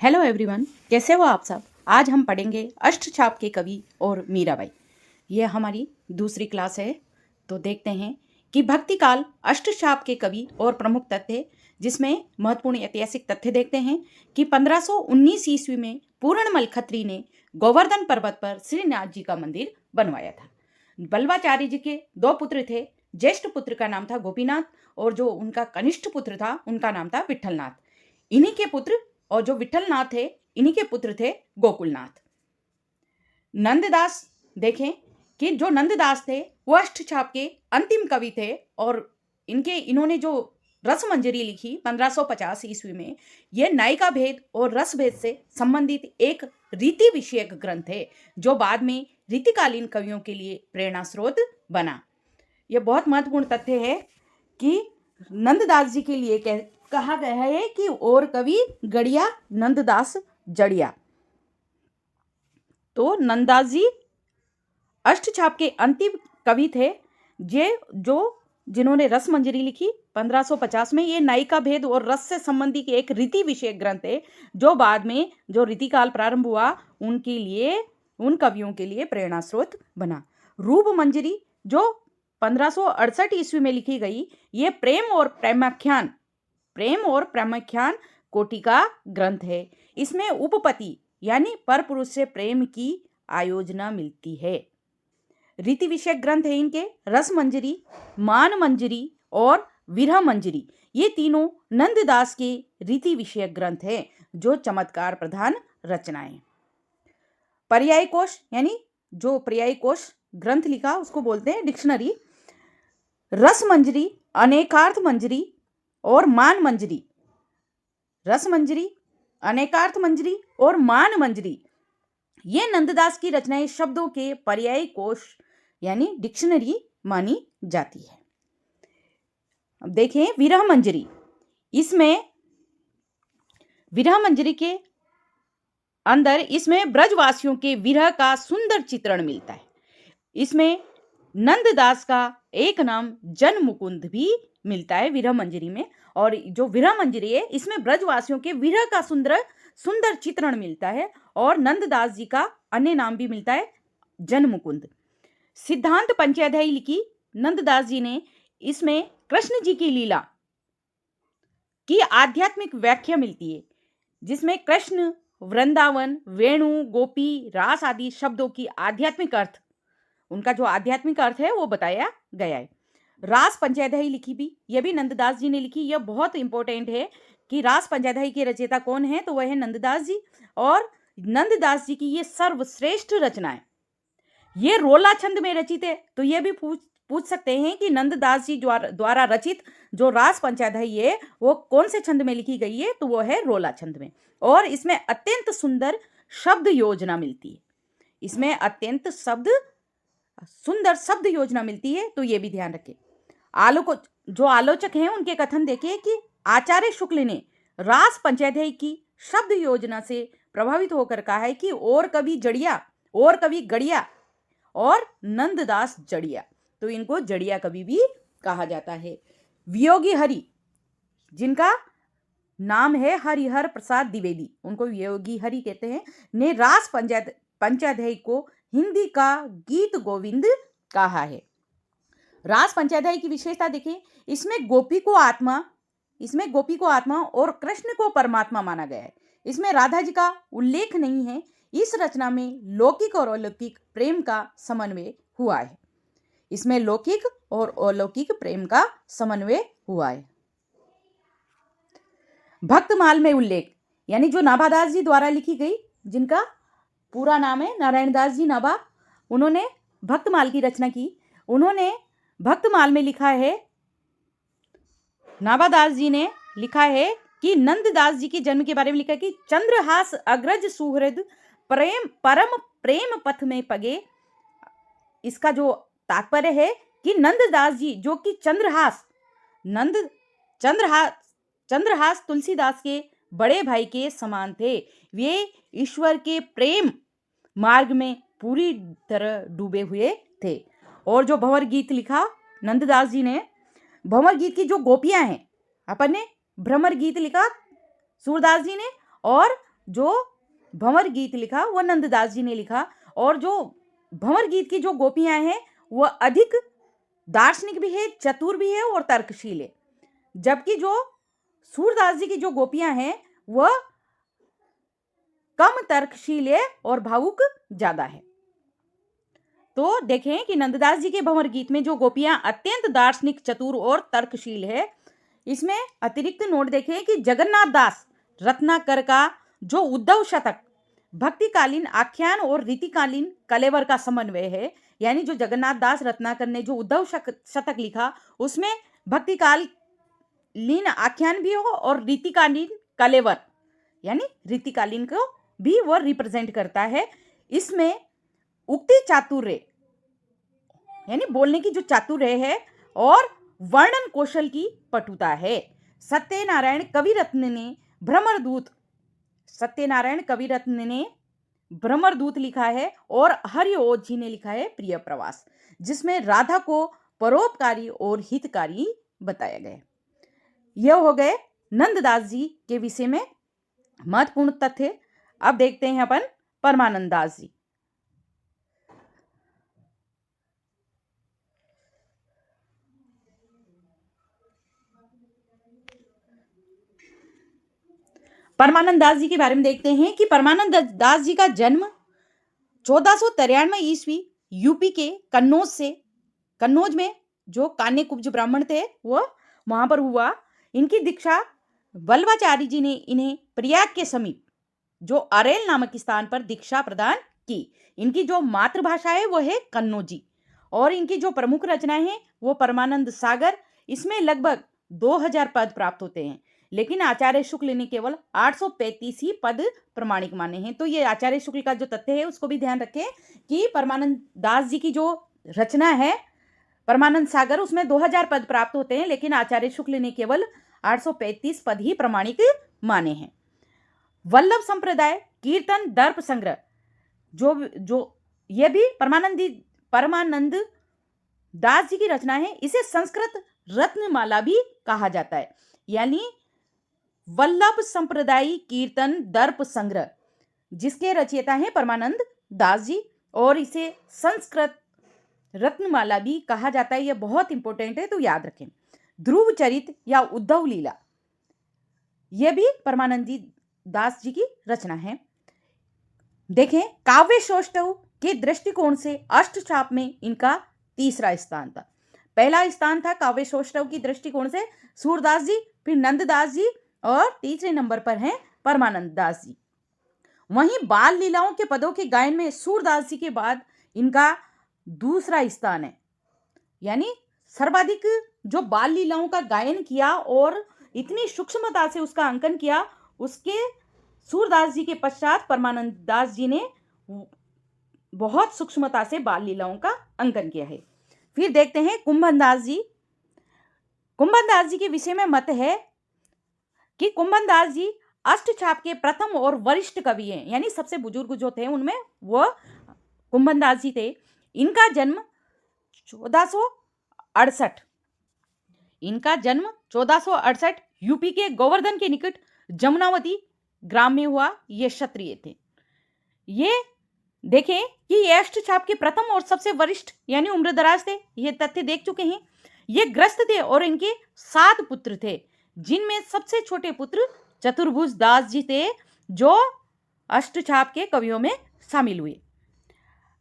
Hello everyone, कैसे हो आप सब। आज हम पढ़ेंगे अष्टछाप के कवि और मीराबाई। ये हमारी दूसरी क्लास है। तो देखते हैं कि भक्ति काल अष्टछाप के कवि और प्रमुख तथ्य, जिसमें महत्वपूर्ण ऐतिहासिक तथ्य देखते हैं कि 1519 ईस्वी में पूर्णमल खत्री ने गोवर्धन पर्वत पर श्रीनाथ जी का मंदिर बनवाया था। बल्वाचार्य जी के दो पुत्र थे। ज्येष्ठ पुत्र का नाम था गोपीनाथ और जो उनका कनिष्ठ पुत्र था उनका नाम था विठलनाथ। इन्हीं के पुत्र और जो विठलनाथ थे इन्हीं के पुत्र थे गोकुलनाथ। नंददास देखें कि जो नंददास थे वो अष्टछाप के अंतिम कवि थे और इन्होंने जो रस मंजरी लिखी 1550 ईस्वी में, यह नायिका भेद और रस भेद से संबंधित एक रीति विषयक ग्रंथ है जो बाद में रीतिकालीन कवियों के लिए प्रेरणा स्रोत बना। यह बहुत महत्वपूर्ण तथ्य है कि नंददास जी के लिए कहा गया है कि और कवि गड़िया नंददास जड़िया। तो नंददास जी अष्टछाप के अंतिम कवि थे जिन्होंने रस मंजरी लिखी 1550 में। ये नायिका भेद और रस से संबंधित एक रीति विषय ग्रंथ है जो बाद में जो रीतिकाल प्रारंभ हुआ उन कवियों के लिए प्रेरणा स्रोत बना। रूप मंजरी जो 1568 ईस्वी में लिखी गई, ये प्रेम और प्रेमाख्यान कोटि का ग्रंथ है। इसमें उपपति यानी पर पुरुष से प्रेम की आयोजना मिलती है। रीति विषयक ग्रंथ है इनके रस मंजरी, मान मंजरी और विरह मंजरी। ये तीनों नंददास के रीति विषयक ग्रंथ हैं जो चमत्कार प्रधान रचनाएं। पर्याय कोश यानी जो पर्याय कोश ग्रंथ लिखा उसको बोलते हैं डिक्शनरी। रस मंजरी, अनेकार्थ मंजरी और मान मंजरी। रस मंजरी, अनेकार्थ मंजरी और मान मंजरी ये नंददास की रचनाएं शब्दों के पर्याय कोश यानी डिक्शनरी मानी जाती है। अब देखें विरह मंजरी। इसमें विरह मंजरी के अंदर इसमें ब्रजवासियों के विरह का सुंदर चित्रण मिलता है। इसमें नंददास का एक नाम जन मुकुंद भी मिलता है विरह मंजरी में। और जो विरह मंजरी है इसमें ब्रजवासियों के विरह का सुंदर चित्रण मिलता है और नंददास जी का अन्य नाम भी मिलता है जन मुकुंद। सिद्धांत पंचाध्यायी लिखी नंददास जी ने। इसमें कृष्ण जी की लीला की आध्यात्मिक व्याख्या मिलती है, जिसमें कृष्ण, वृंदावन, वेणु, गोपी, रास आदि शब्दों की आध्यात्मिक अर्थ, उनका जो आध्यात्मिक अर्थ है वो बताया गया है। रास पंचाध्यायी लिखी भी, यह भी नंददास जी ने लिखी। यह बहुत इंपॉर्टेंट है कि रास पंचाध्यायी के रचयिता कौन है, तो वह है नंददास जी। और नंददास जी की ये सर्वश्रेष्ठ रचना है। ये रोला छंद में रचित है। तो यह भी पूछ सकते हैं कि नंददास जी द्वारा रचित जो रास पंचाध्यायी है वो कौन से छंद में लिखी गई है, तो वो है रोला छंद में। और इसमें अत्यंत सुंदर शब्द योजना मिलती है। इसमें अत्यंत सुंदर शब्द योजना मिलती है, तो ये भी ध्यान रखें। जो आलोचक हैं उनके कथन देखिए कि आचार्य शुक्ल ने रास पंचाध्यायी की शब्द योजना से प्रभावित होकर कहा है कि और कवि गड़िया और नंददास जड़िया, तो इनको जड़िया कवि भी कहा जाता है। वियोगी हरि, जिनका नाम है हरिहर प्रसाद द्विवेदी, उनको वियोगी हरि कहते हैं, ने रास पंचाध्यायी को हिंदी का गीत गोविंद कहा है। रास पंचाध्यायी की विशेषता देखें। इसमें गोपी को आत्मा और कृष्ण को परमात्मा माना गया है। इसमें राधा जी का उल्लेख नहीं है। इस रचना में लौकिक और अलौकिक प्रेम का समन्वय हुआ है। इसमें लौकिक और अलौकिक प्रेम का समन्वय हुआ है। भक्तमाल में उल्लेख यानी जो नाभादास जी द्वारा लिखी गई, जिनका पूरा नाम है नारायण दास जी नाभा, उन्होंने भक्तमाल की रचना की। उन्होंने भक्तमाल में लिखा है, नाभादास जी ने लिखा है कि नंददास जी के जन्म के बारे में लिखा है कि चंद्रहास अग्रज सुहृद परम प्रेम पथ में पगे। इसका जो तात्पर्य है कि नंददास जी जो कि चंद्रहास तुलसीदास के बड़े भाई के समान थे। वे ईश्वर के प्रेम मार्ग में पूरी तरह डूबे हुए थे। और जो भंवर गीत लिखा नंददास जी ने, भंवर गीत की जो गोपियां हैं, अपन ने भ्रमर गीत लिखा सूरदास जी ने, और जो भंवर गीत लिखा वह नंददास जी ने लिखा, और जो भंवर गीत की जो गोपियां हैं वह अधिक दार्शनिक भी है, चतुर भी है और तर्कशील है, जबकि जो सूरदास जी की जो गोपियां हैं वह कम तर्कशील है और भावुक ज्यादा है। तो देखें कि नंददास जी के भंवर गीत में जो गोपियां अत्यंत दार्शनिक, चतुर और तर्कशील है, इसमें अतिरिक्त नोट देखें कि जगन्नाथ दास रत्नाकर का जो उद्धव शतक भक्तिकालीन आख्यान और रीतिकालीन कलेवर का समन्वय है। यानी जो जगन्नाथ दास रत्नाकर ने जो उद्धव शतक लिखा उसमें भक्तिकालीन आख्यान भी हो और रीतिकालीन कलेवर यानी रीतिकालीन को भी वह रिप्रेजेंट करता है। इसमें उक्ति चातुर्य यानी बोलने की जो चातुर्य है और वर्णन कौशल की पटुता है। सत्यनारायण कविरत्न ने भ्रमरदूत लिखा है और हरिओज जी ने लिखा है प्रिय प्रवास, जिसमें राधा को परोपकारी और हितकारी बताया गया। यह हो गए नंददास जी के विषय में महत्वपूर्ण तथ्य। अब देखते हैं अपन परमानंद दास जी। परमानंद दास जी के बारे में देखते हैं कि परमानंद दास जी का जन्म 1493 ईस्वी यूपी के कन्नौज में जो कान्य कुब्ज ब्राह्मण थे वह वहां पर हुआ। इनकी दीक्षा वल्लभाचार्य जी ने इन्हें प्रयाग के समीप जो अरेल नामक स्थान पर दीक्षा प्रदान की। इनकी जो मातृभाषा है वह है कन्नौजी और इनकी जो प्रमुख रचनाएं हैं वो परमानंद सागर, इसमें लगभग 2000 पद प्राप्त होते हैं, लेकिन आचार्य शुक्ल ने केवल 835 ही पद प्रमाणिक माने हैं। तो ये आचार्य शुक्ल का जो तथ्य है उसको भी ध्यान रखें कि परमानंद दास जी की जो रचना है परमानंद सागर उसमें 2000 पद प्राप्त होते हैं, लेकिन आचार्य शुक्ल ने केवल 835 पद ही प्रमाणिक माने हैं। वल्लभ संप्रदाय कीर्तन दर्प संग्रह जो ये भी परमानंद दास जी की रचना है। इसे संस्कृत रत्नमाला भी कहा जाता है। यानी वल्लभ संप्रदायी कीर्तन दर्प संग्रह जिसके रचयिता हैं परमानंद दास जी, और इसे संस्कृत रत्नमाला भी कहा जाता है। यह बहुत इंपॉर्टेंट है, तो याद रखें। ध्रुव चरित या उद्धव लीला यह भी परमानंद दास जी की रचना है। देखें, काव्य सौष्ठव के दृष्टिकोण से अष्टचाप में इनका तीसरा स्थान था। पहला स्थान था काव्य सौष्ठव की दृष्टिकोण से सूरदास जी, फिर नंददास जी और तीसरे नंबर पर हैं परमानंद दास जी। वहीं बाल लीलाओं के पदों के गायन में सूरदास जी के बाद इनका दूसरा स्थान है। यानी सर्वाधिक जो बाल लीलाओं का गायन किया और इतनी सूक्ष्मता से उसका अंकन किया, उसके सूरदास जी के पश्चात परमानंद दास जी ने बहुत सूक्ष्मता से बाल लीलाओं का अंकन किया है। फिर देखते हैं कुंभन दास जी। कुंभन दास जी के विषय में मत है कि कुंभन दास जी अष्टछाप के प्रथम और वरिष्ठ कवि हैं। यानी सबसे बुजुर्ग जो थे उनमें वह कुंभन दास जी थे। इनका जन्म 1468 यूपी के गोवर्धन के निकट जमुनावती ग्राम में हुआ। ये क्षत्रिय थे। ये देखें कि ये अष्टछाप के प्रथम और सबसे वरिष्ठ यानी उम्रदराज थे। ये तथ्य देख चुके हैं। ये ग्रस्त थे और इनके 7 पुत्र थे, जिनमें सबसे छोटे पुत्र चतुर्भुज दास जी थे, जो अष्टछाप के कवियों में शामिल हुए।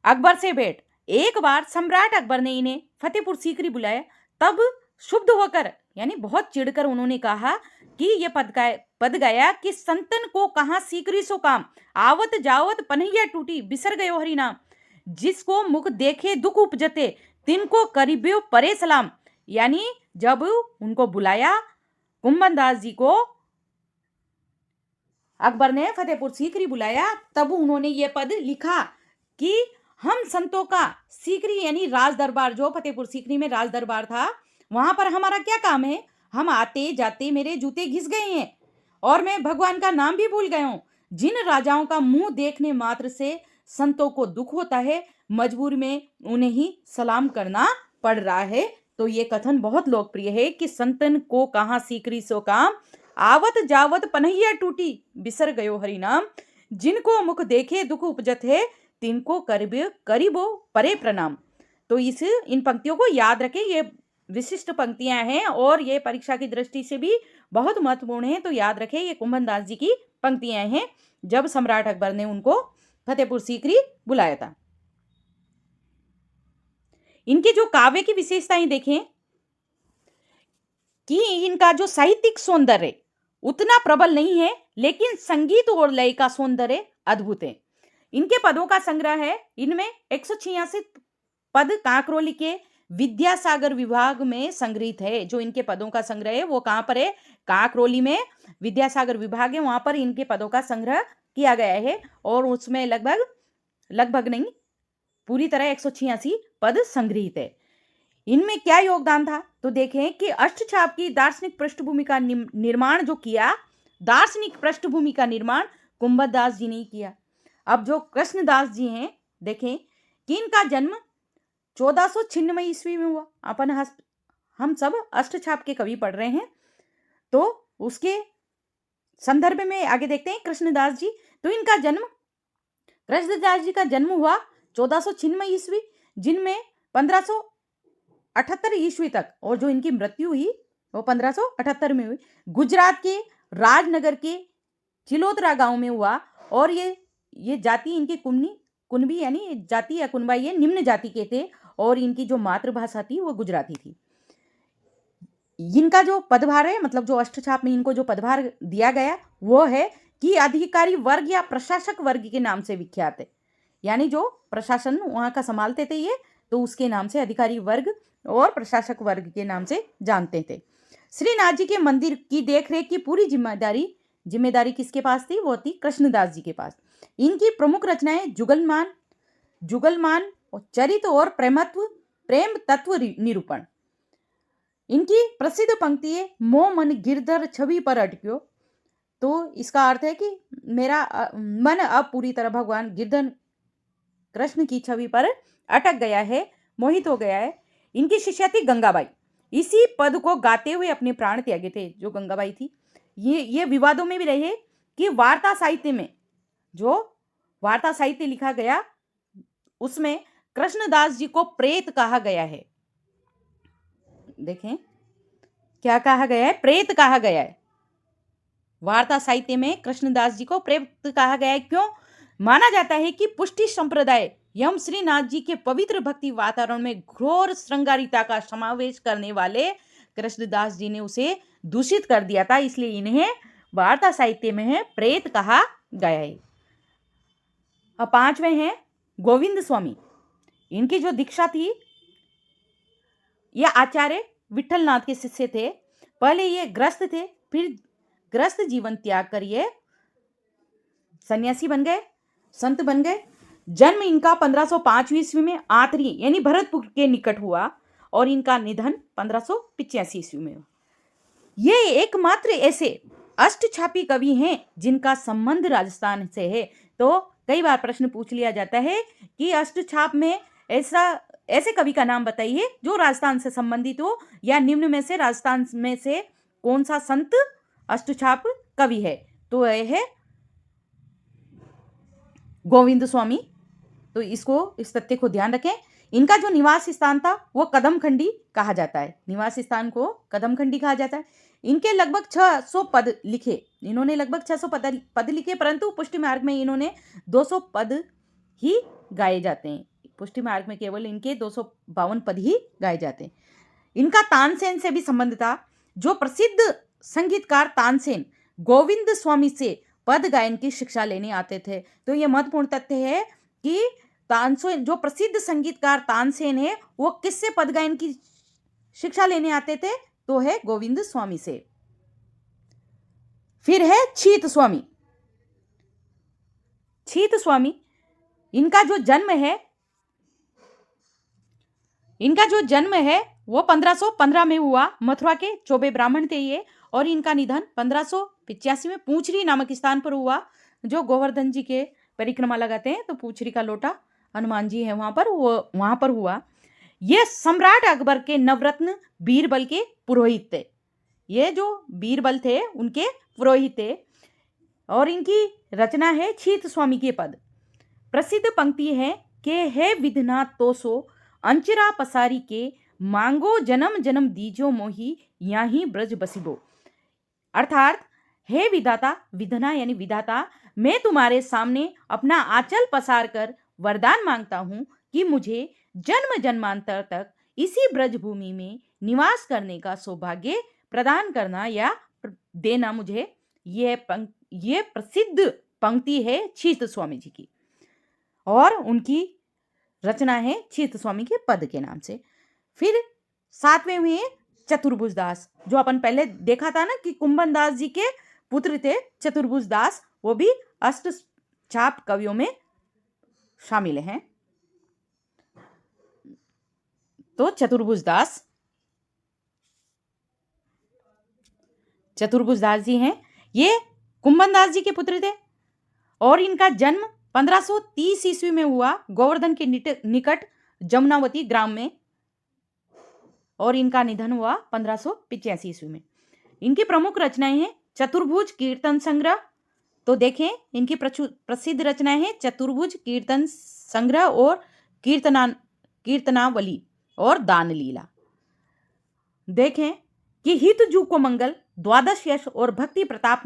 अकबर से भेंट। एक बार सम्राट अकबर ने इन्हें फतेहपुर सीकरी बुलाया। तब क्षुब्ध होकर यानी बहुत चिढ़कर उन्होंने कहा कि ये पद गाया कि संतन को कहाँ सीकरी सो काम, आवत जावत पनहिया टूटी बिसर गयो हरि नाम, जिसको मुख देखे दुख उपजते तिनको करीबियो परे सलाम। यानी जब उनको बुलाया कुंभन दास जी को, अकबर ने फतेहपुर सीकरी बुलाया, तब उन्होंने ये पद लिखा कि हम संतों का सीकरी यानी राज दरबार, जो फतेहपुर सीकरी में राज दरबार था, वहां पर हमारा क्या काम है। हम आते जाते मेरे जूते घिस गए हैं और मैं भगवान का नाम भी भूल गया हूं। जिन राजाओं का मुंह देखने मात्र से संतों को दुख होता है, मजबूरी में उन्हें ही सलाम करना पड़ रहा है। तो ये कथन बहुत लोकप्रिय है कि संतन को कहाँ सीकरी सो काम, आवत जावत पनहिया टूटी बिसर गयो हरि नाम, जिनको मुख देखे दुख उपजत है, तिनको करीबो परे प्रणाम। तो इन पंक्तियों को याद रखें, ये विशिष्ट पंक्तियां हैं और ये परीक्षा की दृष्टि से भी बहुत महत्वपूर्ण है। तो याद रखें, ये कुंभन दास जी की पंक्तियां हैं जब सम्राट अकबर ने उनको फतेहपुर सीकरी बुलाया था। इनके जो काव्य की विशेषताएं देखें कि इनका जो साहित्यिक सौंदर्य उतना प्रबल नहीं है, लेकिन संगीत और लय का सौंदर्य अद्भुत है। इनके पदों का संग्रह है, इनमें 186 पद कांकरोली के विद्यासागर विभाग में संग्रहित है। जो इनके पदों का संग्रह है वो कहां पर है? कांकरोली में विद्यासागर विभाग है, वहां पर इनके पदों का संग्रह किया गया है और उसमें लगभग नहीं, पूरी तरह 186 पद संग्रहित है। इनमें क्या योगदान था? तो देखें कि अष्टछाप की दार्शनिक पृष्ठभूमि का निर्माण जो किया, दार्शनिक पृष्ठभूमि का निर्माण कुंभन दास जी ने किया। अब जो कृष्णदास जी हैं, देखें कि इनका जन्म 1496 ईस्वी में हुआ। हम सब अष्टछाप के कवि पढ़ रहे हैं, तो उसके संदर्भ में आगे देखते हैं कृष्णदास जी। तो कृष्णदास जी का जन्म हुआ 1496 ईस्वी, जिनमें 1578 ईस्वी तक, और जो इनकी मृत्यु हुई वो 1578 में हुई। गुजरात के राजनगर के चिलोतरा गांव में हुआ और ये जाति इनकी कुनबी यानी जाति या कुनबा, ये निम्न जाति के थे और इनकी जो मातृभाषा थी वो गुजराती थी। इनका जो पदभार है, मतलब जो अष्टछाप में इनको जो पदभार दिया गया वो है कि अधिकारी वर्ग या प्रशासक वर्ग के नाम से विख्यात है। यानी जो प्रशासन वहां का संभालते थे ये, तो उसके नाम से अधिकारी वर्ग और प्रशासक वर्ग के नाम से जानते थे। श्रीनाथ जी के मंदिर की देखरेख की पूरी जिम्मेदारी किसके पास थी? वो थी कृष्णदास जी के पास। इनकी प्रमुख रचनाएं जुगलमान और चरित और प्रेम तत्व निरूपण। इनकी प्रसिद्ध पंक्ति है, मोह मन गिरधर छवि पर अटक्यो। तो इसका अर्थ है कि मेरा मन अब पूरी तरह भगवान गिरधर कृष्ण की छवि पर अटक गया है, मोहित हो गया है। इनकी शिष्या थी गंगाबाई। इसी पद को गाते हुए अपने प्राण त्यागे थे जो गंगाबाई थी। ये विवादों में भी रहे कि वार्ता साहित्य में जो वार्ता साहित्य लिखा गया उसमें कृष्णदास जी को प्रेत कहा गया है। देखें क्या कहा गया है? प्रेत कहा गया है। वार्ता साहित्य में कृष्णदास जी को प्रेत कहा गया है। क्यों? माना जाता है कि पुष्टि संप्रदाय यम श्रीनाथ जी के पवित्र भक्ति वातावरण में घोर श्रृंगारिता का समावेश करने वाले कृष्णदास जी ने उसे दूषित कर दिया था, इसलिए इन्हें वार्ता साहित्य में प्रेत कहा गया है। अब पांचवें हैं गोविंद स्वामी। इनकी जो दीक्षा थी, ये आचार्य विठलनाथ के शिष्य थे। पहले ये ग्रस्त थे, फिर ग्रस्त जीवन त्याग कर ये सन्यासी बन गए, संत बन गए। जन्म इनका 1505 ईस्वी में आतरी यानी भरतपुर के निकट हुआ और इनका निधन 1585 ईस्वी में हुआ। ये एकमात्र ऐसे अष्टछापी कवि हैं जिनका संबंध राजस्थान से है। तो कई बार प्रश्न पूछ लिया जाता है कि अष्टछाप में ऐसे कवि का नाम बताइए जो राजस्थान से संबंधित हो, या निम्न में से राजस्थान में से कौन सा संत अष्टछाप कवि है? तो यह है गोविंद स्वामी। तो इस तथ्य को ध्यान रखें। इनका जो निवास स्थान था वो कदमखंडी कहा जाता है। निवास स्थान को कदमखंडी कहा जाता है। इनके लगभग 600 पद लिखे, इन्होंने लगभग 600 पद लिखे, परंतु पुष्टि मार्ग में इन्होंने 200 पद ही गाए जाते हैं। पुष्टि मार्ग में केवल इनके 252 पद ही गाए जाते हैं। इनका तानसेन से भी संबंध था। जो प्रसिद्ध संगीतकार तानसेन गोविंद स्वामी से पद गायन की शिक्षा लेने आते थे। तो यह महत्वपूर्ण तथ्य है कि तानसेन, जो प्रसिद्ध संगीतकार तानसेन है, वो किससे पद गायन की शिक्षा लेने आते थे? तो है गोविंद स्वामी से। फिर है छीत स्वामी। छीत स्वामी, इनका जो जन्म है वो 1515 में हुआ। मथुरा के चौबे ब्राह्मण थे ये, और इनका निधन 1585 में पूंछरी नामक स्थान पर हुआ। जो गोवर्धन जी के परिक्रमा लगाते हैं, तो पूंछरी का लोटा हनुमान जी है वहां पर हुआ। यह सम्राट अकबर के नवरत्न बीरबल के पुरोहित थे। ये जो बीरबल थे उनके पुरोहित थे और इनकी रचना है छीत स्वामी के पद। प्रसिद्ध पंक्ति है कि हे विधना तोसो अंचरा पसारी के मांगो जन्म जन्म दीजो मोही याही ब्रज बसिबो। अर्थात हे विधाता, विधना यानी विधाता, मैं तुम्हारे सामने अपना आंचल पसार कर वरदान मांगता हूँ कि मुझे जन्म जन्मांतर तक इसी ब्रज भूमि में निवास करने का सौभाग्य प्रदान करना या देना मुझे। ये प्रसिद्ध पंक्ति है छीत स्वामी जी की और उनकी रचना है छीत स्वामी के पद के नाम से। फिर सातवें हुए चतुर्भुज दास, जो अपन पहले देखा था ना कि कुंभन दास जी के पुत्र थे चतुर्भुज दास, वो भी अष्टछाप कवियों में शामिल हैं। तो चतुर्भुज दास जी हैं, ये कुंभन दास जी के पुत्र थे और इनका जन्म 1530 ईस्वी में हुआ गोवर्धन के निकट जमुनावती ग्राम में और इनका निधन हुआ 1585 ईस्वी में। इनकी प्रमुख रचनाएं हैं चतुर्भुज कीर्तन संग्रह। तो देखें इनकी प्रसिद्ध रचनाएं हैं चतुर्भुज कीर्तन संग्रह और कीर्तनावली और दान लीला। देखें कि हितजू को मंगल, द्वादश यश और भक्ति प्रताप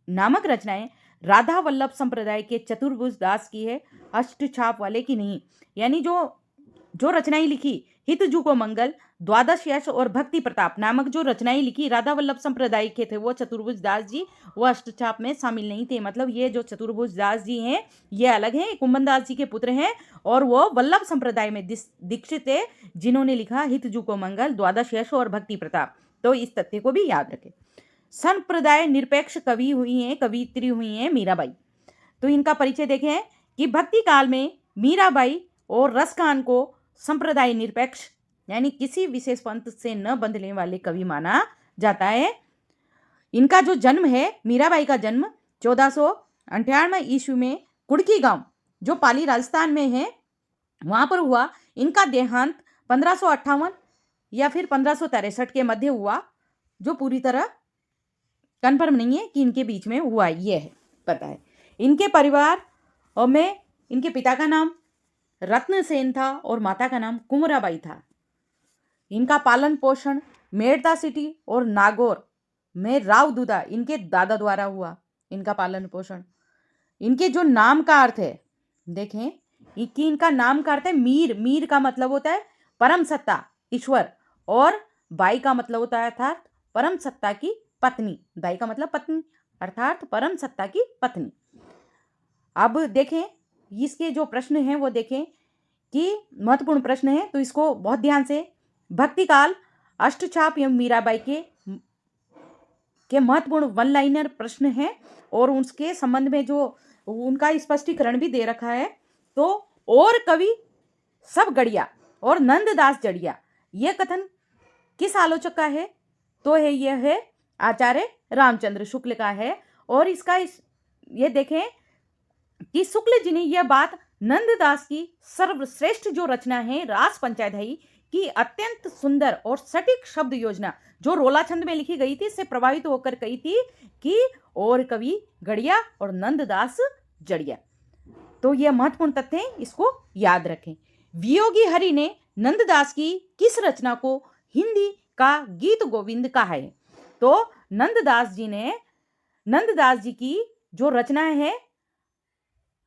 नामक रचनाएं राधा वल्लभ संप्रदाय के चतुर्भुज दास की है, अष्टछाप वाले की नहीं। यानी जो रचनाएं लिखी हितजू को मंगल, द्वादश यश और भक्ति प्रताप नामक जो रचनाएं लिखी राधा वल्लभ संप्रदाय के थे वो चतुर्भुज दास जी, वो अष्टछाप में शामिल नहीं थे। मतलब ये जो चतुर्भुज दास जी हैं ये अलग हैं, कुंभन दास जी के पुत्र हैं और वो वल्लभ संप्रदाय में दीक्षित थे जिन्होंने लिखा हितजू को मंगल, द्वादश यश और भक्ति प्रताप। तो इस तथ्य को भी याद रखें। संप्रदाय निरपेक्ष कवियत्री हुई हैं मीराबाई। तो इनका परिचय देखें कि भक्ति काल में मीराबाई और रसखान को संप्रदाय निरपेक्ष यानी किसी विशेष पंथ से न बंधने वाले कवि माना जाता है। इनका जो जन्म है, मीराबाई का जन्म 1498 ईस्वी में कुड़की गांव जो पाली राजस्थान में है वहां पर हुआ। इनका देहांत 1558 या फिर 1563 के मध्य हुआ, जो पूरी तरह कन्फर्म नहीं है कि इनके बीच में हुआ, ये है पता है। इनके परिवार और में इनके पिता का नाम रत्नसेन था और माता का नाम कुंवराबाई था। इनका पालन पोषण मेड़ता सिटी और नागौर में राव दुदा इनके दादा द्वारा हुआ। इनका पालन पोषण, इनके जो नाम का अर्थ है देखें कि इनका नाम का अर्थ है मीर का मतलब होता है परम सत्ता ईश्वर, और बाई का मतलब होता है अर्थात परम सत्ता की पत्नी। दाई का मतलब पत्नी अर्थात परम सत्ता की पत्नी। अब देखें इसके जो प्रश्न हैं वो देखें कि महत्वपूर्ण प्रश्न है, तो इसको बहुत ध्यान से। भक्ति काल अष्टछाप एवं मीराबाई के महत्वपूर्ण वन लाइनर प्रश्न है और उसके संबंध में जो उनका स्पष्टीकरण भी दे रखा है। तो और कवि सब गढ़िया और नंददास जड़िया, यह कथन किस आलोचक का है? तो यह है आचार्य रामचंद्र शुक्ल का है। और इसका ये देखें कि शुक्ल जी ने यह बात नंददास की सर्वश्रेष्ठ जो रचना है रास पंचाध्यायी की अत्यंत सुंदर और सटीक शब्द योजना जो रोला छंद में लिखी गई थी से प्रभावित होकर कही थी कि और कवि गढ़िया और नंददास जड़िया। तो यह महत्वपूर्ण तथ्य है, इसको याद रखें। वियोगी हरि ने नंददास की किस रचना को हिंदी का गीत गोविंद कहा है? तो नंददास जी की जो रचना है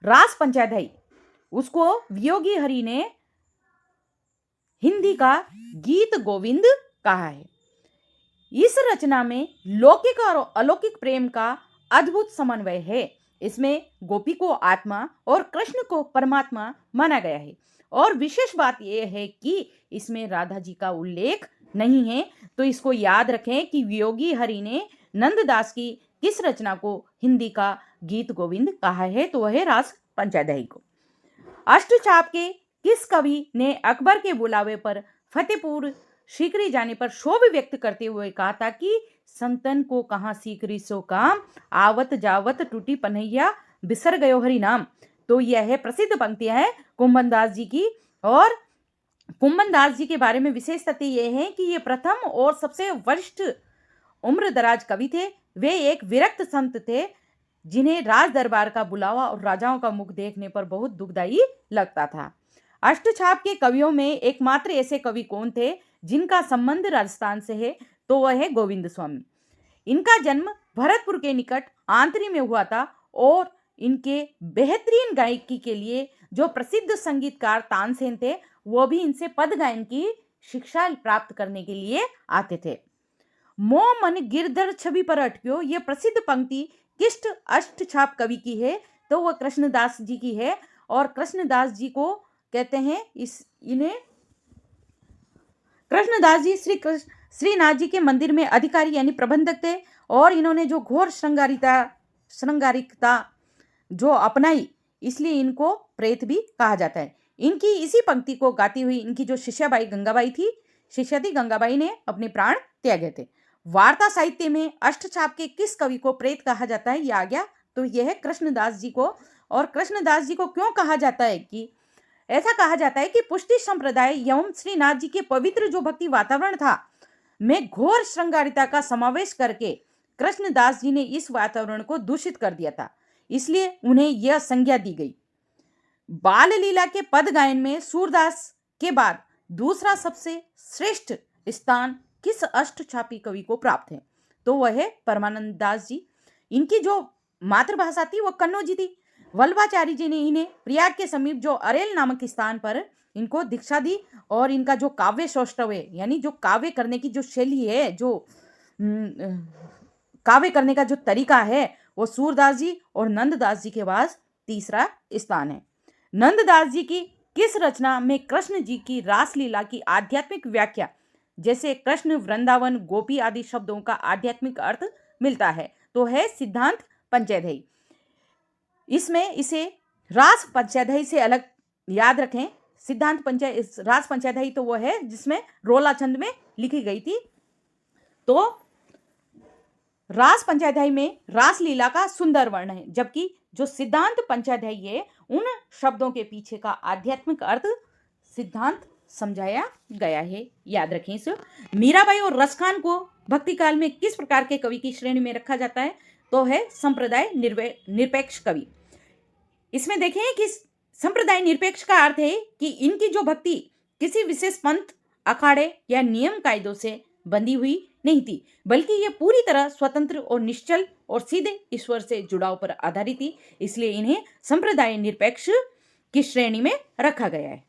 रास पंचाध्यायी, उसको वियोगी हरि ने हिंदी का गीत गोविंद कहा है। इस रचना में लौकिक और अलौकिक प्रेम का अद्भुत समन्वय है। इसमें गोपी को आत्मा और कृष्ण को परमात्मा माना गया है। और विशेष बात यह है कि इसमें राधा जी का उल्लेख नहीं है। तो इसको याद रखें कि वियोगी हरि ने नंददास की किस रचना को हिंदी का गीत गोविंद कहा है? तो वह है रास पंचाध्यायी को। अष्टछाप के किस कवि ने अकबर के बुलावे पर फतेहपुर सीकरी जाने पर क्षोभ व्यक्त करते हुए कहा था कि संतन को कहाँ सीकरी सो काम, आवत जावत टूटी पनैया बिसर गयो हरि नाम। तो यह है प्रसिद्ध पंक्तियां है कुंभन दास जी की। और कुंभन दास जी के बारे में विशेष तथ्य यह है कि ये प्रथम और सबसे वरिष्ठ उम्रदराज कवि थे। वे एक विरक्त संत थे जिन्हें राज दरबार का बुलावा और राजाओं का मुख देखने पर बहुत दुखदायी लगता था। अष्टछाप के कवियों में एकमात्र ऐसे कवि कौन थे जिनका संबंध राजस्थान से है, तो वह है गोविंद स्वामी। इनका जन्म भरतपुर के निकट आंतरी में हुआ था और इनके बेहतरीन गायकी के लिए जो प्रसिद्ध संगीतकार तानसेन थे, वो भी इनसे पद गायन की शिक्षा प्राप्त करने के लिए आते थे। मोह मन गिरधर छवि पर अटक्यो, ये प्रसिद्ध पंक्ति किस अष्टछाप कवि की है, तो वह कृष्णदास जी की है। और कृष्णदास जी को कहते हैं इन्हें कृष्णदास जी श्रीनाथ जी के मंदिर में अधिकारी यानी प्रबंधक थे और इन्होंने जो घोर श्रृंगारिकता जो अपनाई, इसलिए इनको प्रेत भी कहा जाता है। इनकी इसी पंक्ति को गाती हुई इनकी जो शिष्या थी गंगाबाई ने अपने प्राण त्यागे थे। वार्ता साहित्य में अष्टछाप के किस कवि को प्रेत कहा जाता है, यह आ गया, तो यह है कृष्णदास जी को। और कृष्णदास जी को क्यों कहा जाता है कि ऐसा कहा जाता है कि पुष्टि संप्रदाय एवं श्रीनाथ जी के पवित्र जो भक्ति वातावरण था में घोर श्रृंगारिता का समावेश करके कृष्णदास जी ने इस वातावरण को दूषित कर दिया था, इसलिए उन्हें यह संज्ञा दी गई। बाल लीला के पद गायन में सूरदास के बाद दूसरा सबसे श्रेष्ठ स्थान किस अष्टछापी कवि को प्राप्त है, तो वह है परमानंद दास जी। इनकी जो मातृभाषा थी वह कन्नौजी थी। वल्लभाचार्य जी ने इन्हें प्रयाग के समीप जो अरेल नामक स्थान पर इनको दीक्षा दी और इनका जो काव्य सौष्ठव है, यानी जो काव्य करने की जो शैली है, जो काव्य करने का जो तरीका है, वो सूरदास जी और नंददास जी के बाद तीसरा स्थान है। नंददास जी की किस रचना में कृष्ण जी की रासलीला की आध्यात्मिक व्याख्या, जैसे कृष्ण, वृंदावन, गोपी आदि शब्दों का आध्यात्मिक अर्थ मिलता है, तो है सिद्धांत पंचैधई। इसमें इसे रास पंचैधई से अलग याद रखें। सिद्धांत रास पंचैधई तो वो है जिसमें रोला छंद में लिखी गई थी। तो रास पंचैधई में रासलीला का सुंदर वर्ण है, जबकि जो सिद्धांत पंचैधई है उन शब्दों के पीछे का आध्यात्मिक अर्थ सिद्धांत समझाया गया है, याद रखें इसे। मीराबाई और रसखान को भक्ति काल में किस प्रकार के कवि की श्रेणी में रखा जाता है, तो है संप्रदाय निरपेक्ष कवि। इसमें देखें कि संप्रदाय निरपेक्ष का अर्थ है कि इनकी जो भक्ति किसी विशेष पंथ, अखाड़े या नियम कायदों से बंधी हुई नहीं थी, बल्कि ये पूरी तरह स्वतंत्र और निश्चल और सीधे ईश्वर से जुड़ाव पर आधारित थी, इसलिए इन्हें संप्रदाय निरपेक्ष की श्रेणी में रखा गया है।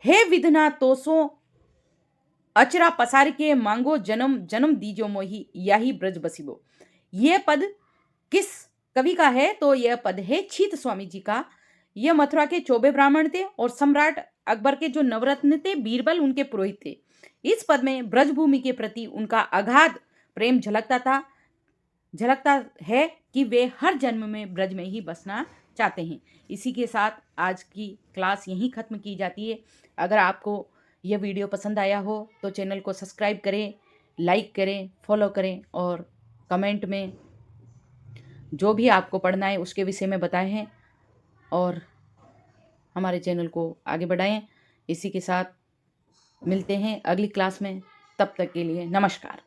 हे विधना तोसो अचरा पसार के मांगो जन्म जन्म दीजो मोही याही ब्रज बसिबो, ये पद किस कवि का है, तो यह पद है छीत स्वामी जी का। यह मथुरा के चौबे ब्राह्मण थे और सम्राट अकबर के जो नवरत्न थे बीरबल उनके पुरोहित थे। इस पद में ब्रजभूमि के प्रति उनका अगाध प्रेम झलकता है कि वे हर जन्म में ब्रज में ही बसना चाहते हैं। इसी के साथ आज की क्लास यहीं ख़त्म की जाती है। अगर आपको यह वीडियो पसंद आया हो तो चैनल को सब्सक्राइब करें, लाइक करें, फॉलो करें और कमेंट में जो भी आपको पढ़ना है उसके विषय में बताएं और हमारे चैनल को आगे बढ़ाएं। इसी के साथ मिलते हैं अगली क्लास में, तब तक के लिए नमस्कार।